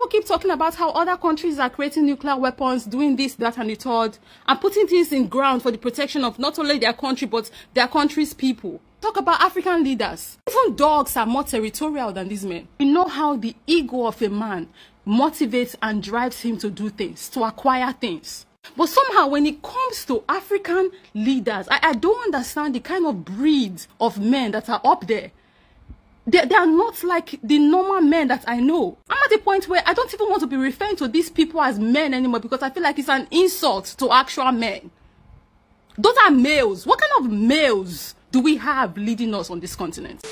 People keep talking about how other countries are creating nuclear weapons, doing this, that, and the third, and putting things in ground for the protection of not only their country, but their country's people. Talk about African leaders. Even dogs are more territorial than these men. We know how the ego of a man motivates and drives him to do things, to acquire things. But somehow when it comes to African leaders, I don't understand the kind of breed of men that are up there. They are not like the normal men that I know. I'm at a point where I don't even want to be referring to these people as men anymore, because I feel like it's an insult to actual men. Those are males. What kind of males do we have leading us on this continent?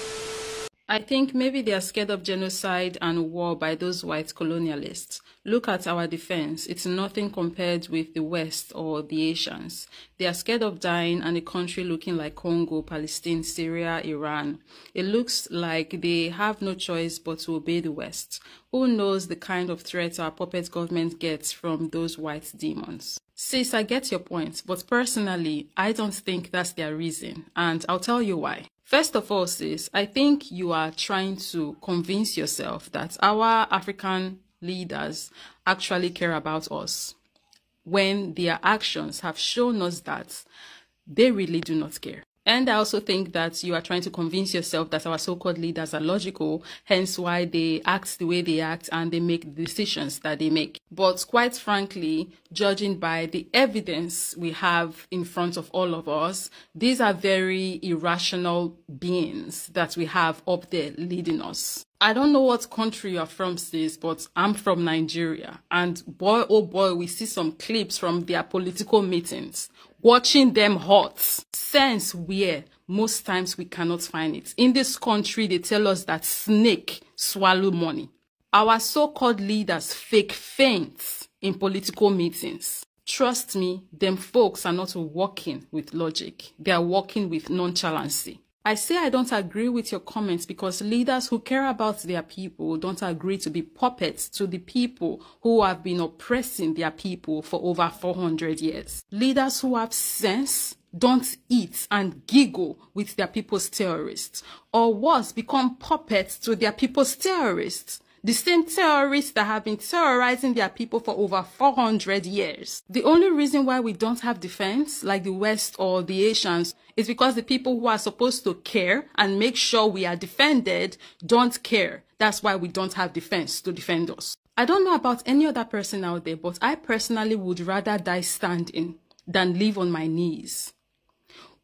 I think maybe they are scared of genocide and war by those white colonialists. Look at our defense. It's nothing compared with the West or the Asians. They are scared of dying and a country looking like Congo, Palestine, Syria, Iran. It looks like they have no choice but to obey the West. Who knows the kind of threat our puppet government gets from those white demons? Sis, I get your point, but personally, I don't think that's their reason, and I'll tell you why. First of all, sis, I think you are trying to convince yourself that our African leaders actually care about us, when their actions have shown us that they really do not care. And I also think that you are trying to convince yourself that our so-called leaders are logical, hence why they act the way they act and they make the decisions that they make. But quite frankly, judging by the evidence we have in front of all of us, these are very irrational beings that we have up there leading us. I don't know what country you're from, sis, but I'm from Nigeria. And boy, oh boy, we see some clips from their political meetings. Watching them hot. Sense where most times we cannot find it. In this country, they tell us that snake swallow money. Our so-called leaders fake faints in political meetings. Trust me, them folks are not working with logic. They are working with nonchalancy. I say I don't agree with your comments because leaders who care about their people don't agree to be puppets to the people who have been oppressing their people for over 400 years. Leaders who have sense don't eat and giggle with their people's terrorists, or worse, become puppets to their people's terrorists. The same terrorists that have been terrorizing their people for over 400 years. The only reason why we don't have defense, like the West or the Asians, is because the people who are supposed to care and make sure we are defended don't care. That's why we don't have defense to defend us. I don't know about any other person out there, but I personally would rather die standing than live on my knees.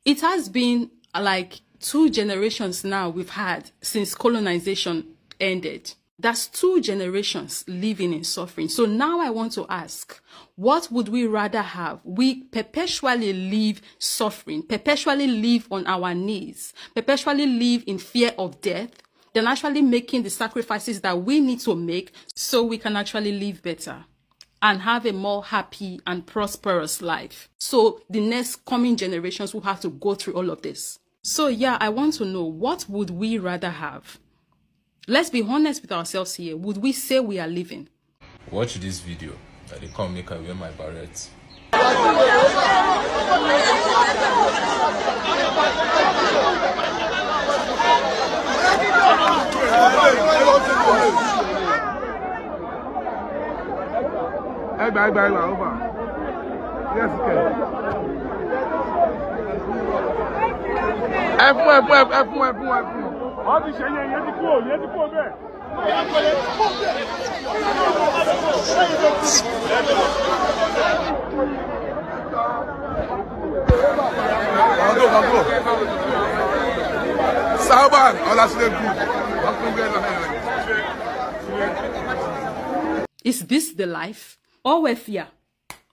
It has been like 2 generations now we've had since colonization ended. That's 2 generations living in suffering. So now I want to ask, what would we rather have? We perpetually live suffering, perpetually live on our knees, perpetually live in fear of death, than actually making the sacrifices that we need to make so we can actually live better and have a more happy and prosperous life. So the next coming generations will have to go through all of this. So yeah, I want to know, what would we rather have? Let's be honest with ourselves here. Would we say we are living? Watch this video that they come make I wear my barrette. Is this the life? Or we're fear?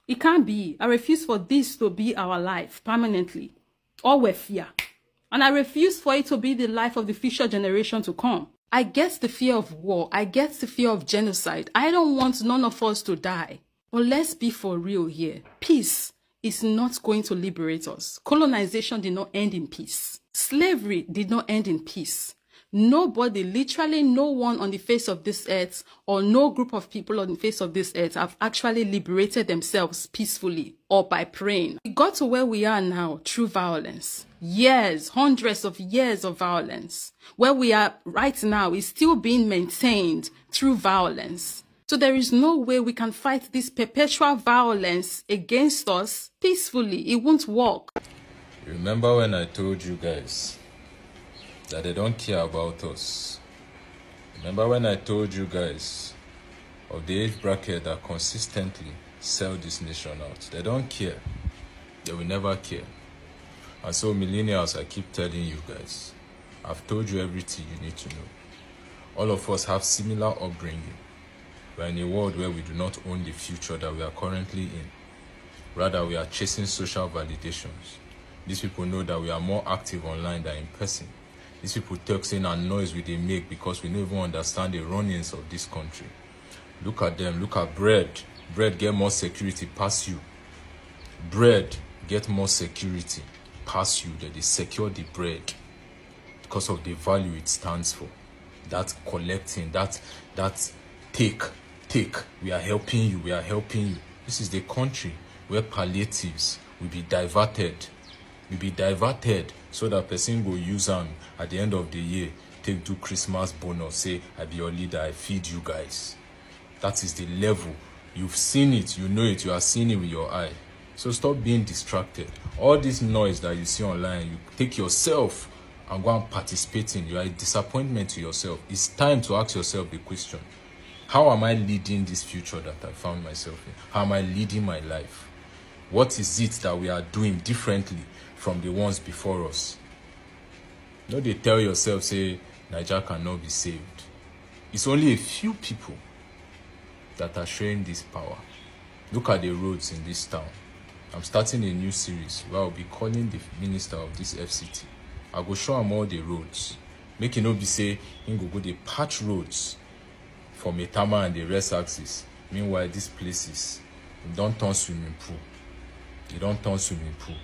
It can't be. I refuse for this to be our life permanently. Or we're fear. And I refuse for it to be the life of the future generation to come. I get the fear of war. I get the fear of genocide. I don't want none of us to die. But let's be for real here. Peace is not going to liberate us. Colonization did not end in peace. Slavery did not end in peace. Nobody, literally no one on the face of this earth or no group of people on the face of this earth have actually liberated themselves peacefully or by praying. We got to where we are now through violence. Years, hundreds of years of violence. Where we are right now is still being maintained through violence. So there is no way we can fight this perpetual violence against us peacefully. It won't work. Remember when I told you guys that they don't care about us? Remember when I told you guys of the age bracket that consistently sell this nation out? They don't care. They will never care. And so millennials, I keep telling you guys, I've told you everything you need to know. All of us have similar upbringing. We are in a world where we do not own the future that we are currently in. Rather, we are chasing social validations. These people know that we are more active online than in person. These people texting and noise we they make because we don't even understand the runnings of this country. Look at them. Look at bread. Bread get more security past you. Bread get more security past you. That they secure the bread because of the value it stands for. That collecting, that take. We are helping you. We are helping you. This is the country where palliatives will be diverted. Will be diverted so that person go use them at the end of the year. Take do Christmas bonus. Say, I be your leader. I feed you guys. That is the level. You've seen it. You know it. You are seeing it with your eye. So stop being distracted. All this noise that you see online, you take yourself and go and participate in. You are a disappointment to yourself. It's time to ask yourself the question. How am I leading this future that I found myself in? How am I leading my life? What is it that we are doing differently from the ones before us? No, they tell yourself, say, Nigeria cannot be saved. It's only a few people that are showing this power. Look at the roads in this town. I'm starting a new series where I'll be calling the minister of this FCT. I go show him all the roads. Make it not be say, he go the patch roads for Metama and the rest axis. Meanwhile, these places, they don't turn swimming pool. They don't turn swimming pool.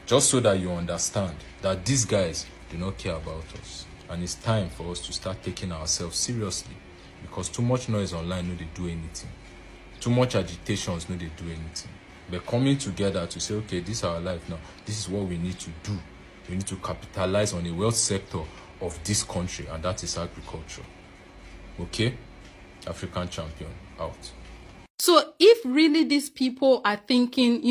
Just so that you understand that these guys do not care about us. And it's time for us to start taking ourselves seriously. Because too much noise online, no they do anything. Too much agitations, no they do anything. But coming together to say, okay, this is our life now. This is what we need to do. We need to capitalize on the wealth sector of this country, and that is agriculture. Okay? African champion, out. So if really these people are thinking,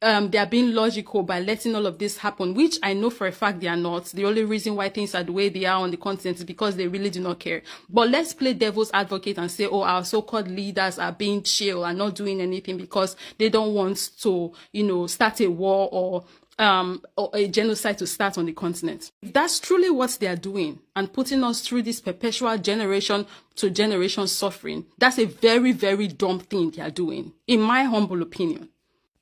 they are being logical by letting all of this happen, which I know for a fact they are not. The only reason why things are the way they are on the continent is because they really do not care. But let's play devil's advocate and say, oh, our so-called leaders are being chill and not doing anything because they don't want to, start a war or a genocide to start on the continent. If that's truly what they are doing and putting us through this perpetual generation to generation suffering, that's a very, very dumb thing they are doing, in my humble opinion.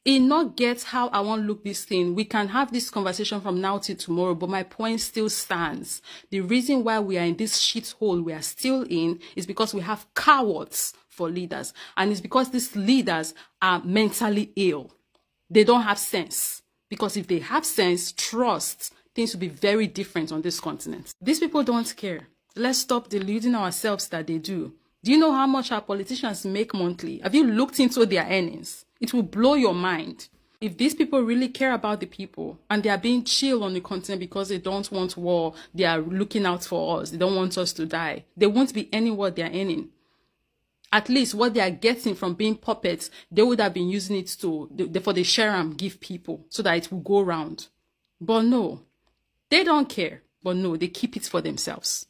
It not get how I want to look this thing. We can have this conversation from now till tomorrow, but my point still stands. The reason why we are in this shithole we are still in is because we have cowards for leaders. And it's because these leaders are mentally ill. They don't have sense. Because if they have sense, trust, things will be very different on this continent. These people don't care. Let's stop deluding ourselves that they do. Do you know how much our politicians make monthly? Have you looked into their earnings? It will blow your mind. If these people really care about the people and they are being chill on the continent because they don't want war, they are looking out for us, they don't want us to die, there won't be any what they are earning. At least what they are getting from being puppets, they would have been using it for the share and give people so that it will go round. But no, they don't care. But no, they keep it for themselves.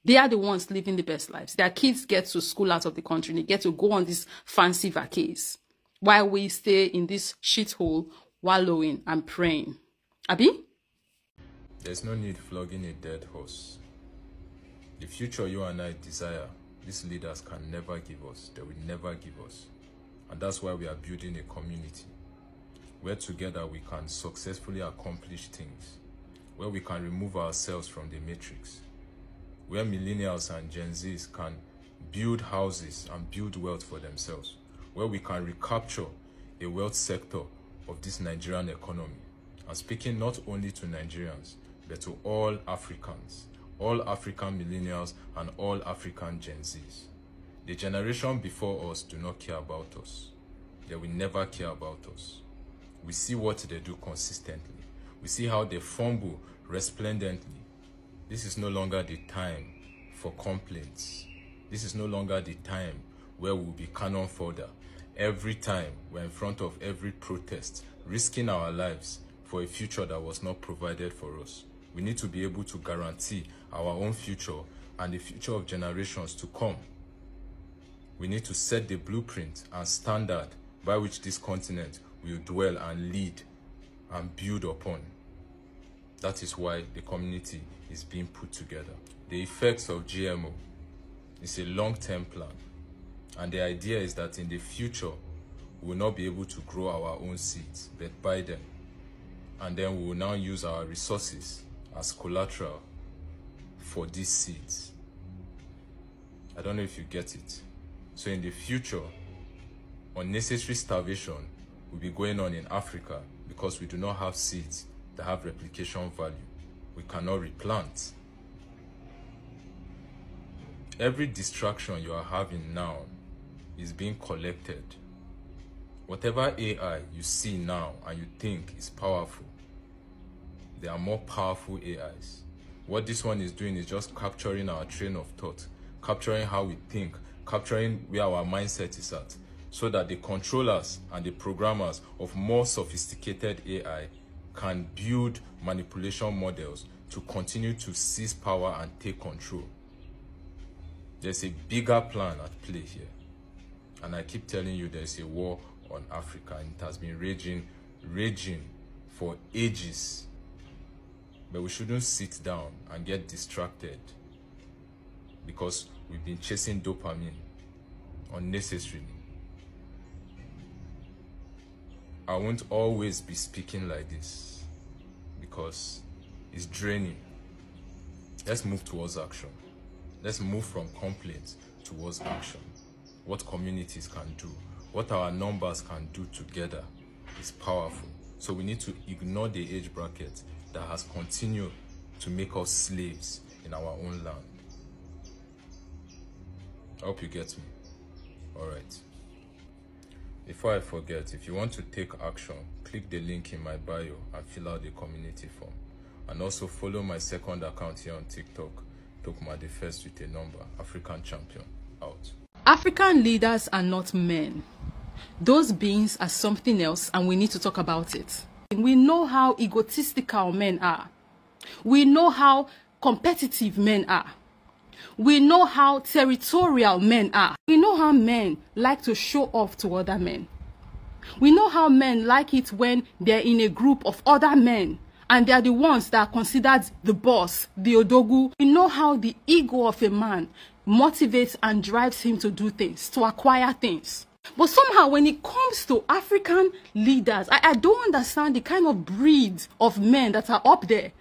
They are the ones living the best lives. Their kids get to school out of the country. They get to go on these fancy vacays while we stay in this shithole, wallowing and praying. Abi? There's no need flogging a dead horse. The future you and I desire, these leaders can never give us. They will never give us. And that's why we are building a community where together we can successfully accomplish things, where we can remove ourselves from the matrix, where millennials and Gen Zs can build houses and build wealth for themselves, where we can recapture a wealth sector of this Nigerian economy. I'm speaking not only to Nigerians, but to all Africans, all African millennials and all African Gen Zs. The generation before us do not care about us. They will never care about us. We see what they do consistently. We see how they fumble resplendently. This is no longer the time for complaints. This is no longer the time where we'll be cannon fodder every time we're in front of every protest, risking our lives for a future that was not provided for us. We need to be able to guarantee our own future and the future of generations to come. We need to set the blueprint and standard by which this continent will dwell and lead and build upon. That is why the community is being put together. The effects of GMO is a long-term plan. And the idea is that in the future, we will not be able to grow our own seeds, but buy them. And then we will now use our resources as collateral for these seeds. I don't know if you get it. So in the future, unnecessary starvation will be going on in Africa because we do not have seeds that have replication value. We cannot replant. Every distraction you are having now is being collected. Whatever AI you see now and you think is powerful, there are more powerful AIs. What this one is doing is just capturing our train of thought, capturing how we think, capturing where our mindset is at, so that the controllers and the programmers of more sophisticated AI can build manipulation models to continue to seize power and take control. There's a bigger plan at play here. And I keep telling you there's a war on Africa, and it has been raging for ages. But we shouldn't sit down and get distracted because we've been chasing dopamine unnecessarily. I won't always be speaking like this because it's draining. Let's move towards action. Let's move from complaints towards action. What communities can do, what our numbers can do together is powerful. So we need to ignore the age bracket that has continued to make us slaves in our own land. I hope you get me. All right. Before I forget, if you want to take action, click the link in my bio and fill out the community form. And also follow my second account here on TikTok, Tokma the First with a number, African Champion. Out. African leaders are not men. Those beings are something else, and we need to talk about it. We know how egotistical men are. We know how competitive men are. We know how territorial men are. We know how men like to show off to other men. We know how men like it when they're in a group of other men and they're the ones that are considered the boss, the odogu. We know how the ego of a man motivates and drives him to do things, to acquire things. But somehow when it comes to African leaders, I don't understand the kind of breed of men that are up there.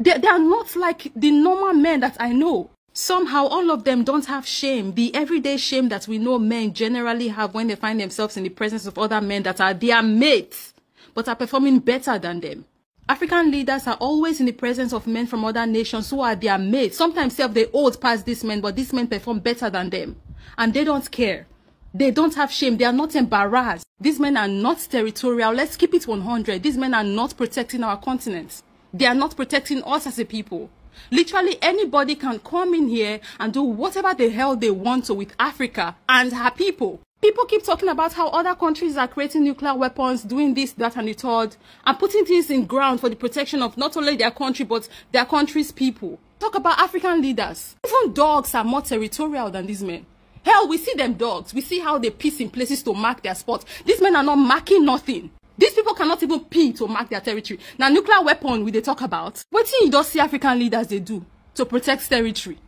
They are not like the normal men that I know. Somehow all of them don't have shame, the everyday shame that we know men generally have when they find themselves in the presence of other men that are their mates, but are performing better than them. African leaders are always in the presence of men from other nations who are their mates. Sometimes they old past these men, but these men perform better than them. And they don't care. They don't have shame. They are not embarrassed. These men are not territorial. Let's keep it 100. These men are not protecting our continent. They are not protecting us as a people. Literally anybody can come in here and do whatever the hell they want to with Africa and her people. People keep talking about how other countries are creating nuclear weapons, doing this, that, and the third, and putting things in ground for the protection of not only their country, but their country's people. Talk about African leaders. Even dogs are more territorial than these men. Hell, we see them dogs. We see how they piss in places to mark their spots. These men are not marking nothing. These people cannot even pee to mark their territory. Now, nuclear weapon, we they talk about. What thing you don't see African leaders they do to protect territory?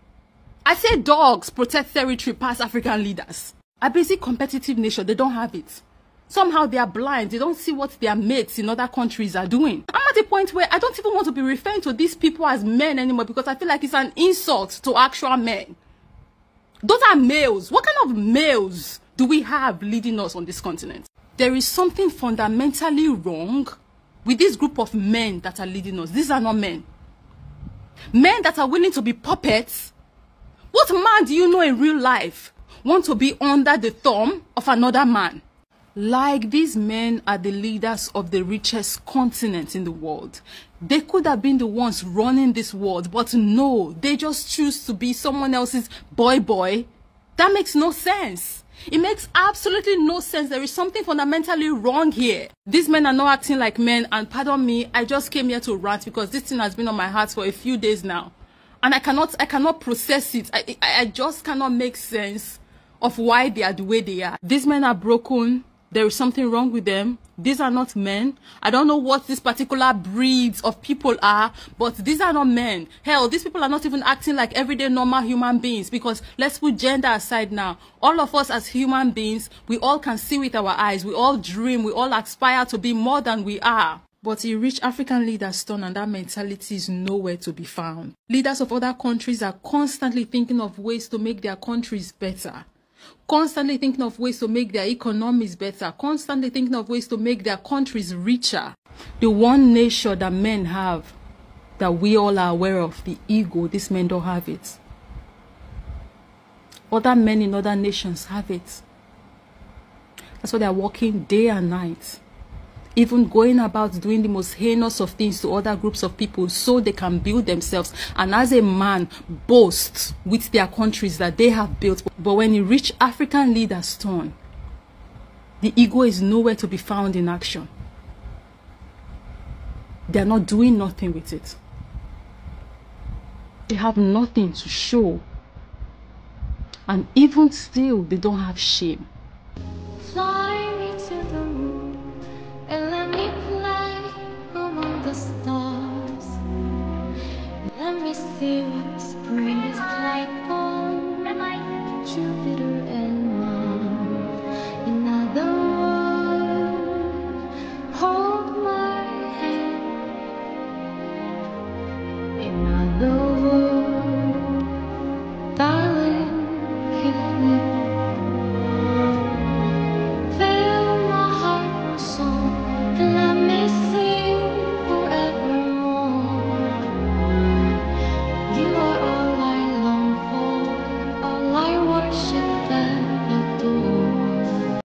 I say dogs protect territory past African leaders. A basic competitive nation, they don't have it. Somehow they are blind. They don't see what their mates in other countries are doing. I'm at a point where I don't even want to be referring to these people as men anymore because I feel like it's an insult to actual men. Those are males. What kind of males do we have leading us on this continent? There is something fundamentally wrong with this group of men that are leading us. These are not men. Men that are willing to be puppets. What man do you know in real life want to be under the thumb of another man? Like these men are the leaders of the richest continent in the world. They could have been the ones running this world, but no, they just choose to be someone else's boy. That makes no sense. It makes absolutely no sense. There is something fundamentally wrong here. These men are not acting like men, and pardon me, I just came here to rant because this thing has been on my heart for a few days now. And I cannot process it. I just cannot make sense of why they are the way they are. These men are broken. There is something wrong with them. These are not men. I don't know what these particular breeds of people are, but these are not men. Hell, these people are not even acting like everyday normal human beings, because let's put gender aside now. All of us as human beings, we all can see with our eyes. We all dream. We all aspire to be more than we are. But you reach African leaders' turn and that mentality is nowhere to be found. Leaders of other countries are constantly thinking of ways to make their countries better. Constantly thinking of ways to make their economies better. Constantly thinking of ways to make their countries richer. The one nature that men have, that we all are aware of, the ego, these men don't have it. Other men in other nations have it. That's why they are working day and night. Even going about doing the most heinous of things to other groups of people so they can build themselves, and as a man boast with their countries that they have built. But when you reach African leaders' turn, the ego is nowhere to be found in action. They are not doing nothing with it. They have nothing to show. And even still, they don't have shame. Fly me to the moon and let me play among the stars. Let me see what